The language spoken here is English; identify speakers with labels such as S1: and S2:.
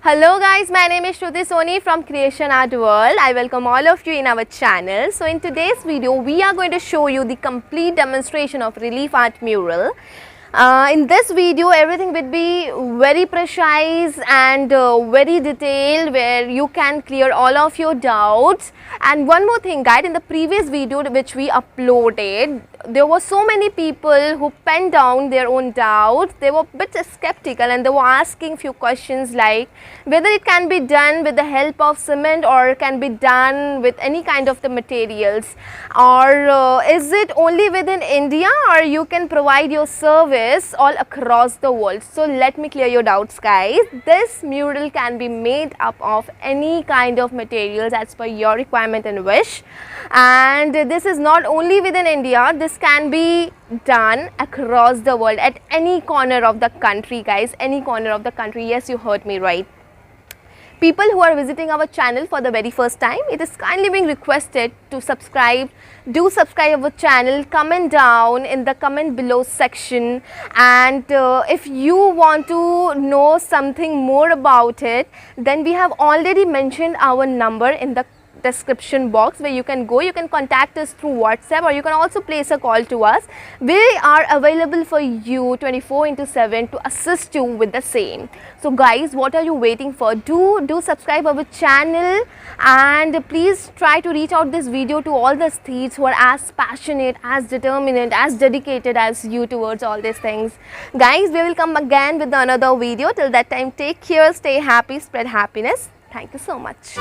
S1: Hello guys, my name is Shruti Soni from Creation Art World. I welcome all of you in our channel. So in today's video, we are going to show you the complete demonstration of relief art mural. In this video, everything will be very precise and very detailed, where you can clear all of your doubts. And one more thing guys, in the previous video which we uploaded, there were so many people who penned down their own doubts. They were a bit skeptical and they were asking few questions like whether it can be done with the help of cement or can be done with any kind of the materials, or is it only within India, or you can provide your service all across the world. So let me clear your doubts guys. This mural can be made up of any kind of materials as per your requirement and wish, and this is not only within India, this can be done across the world at any corner of the country guys, any corner of the country. Yes, you heard me right. People who are visiting our channel for the very first time, it is kindly being requested to subscribe. Do subscribe our channel, comment down in the comment below section, and if you want to know something more about it, then we have already mentioned our number in the description box, where you can go, you can contact us through WhatsApp, or you can also place a call to us. We are available for you 24/7 to assist you with the same. So guys, what are you waiting for? Do subscribe our channel, and please try to reach out this video to all the thieves who are as passionate, as determined, as dedicated as you towards all these things. Guys, we will come again with another video. Till that time, take care, stay happy, spread happiness. Thank you so much.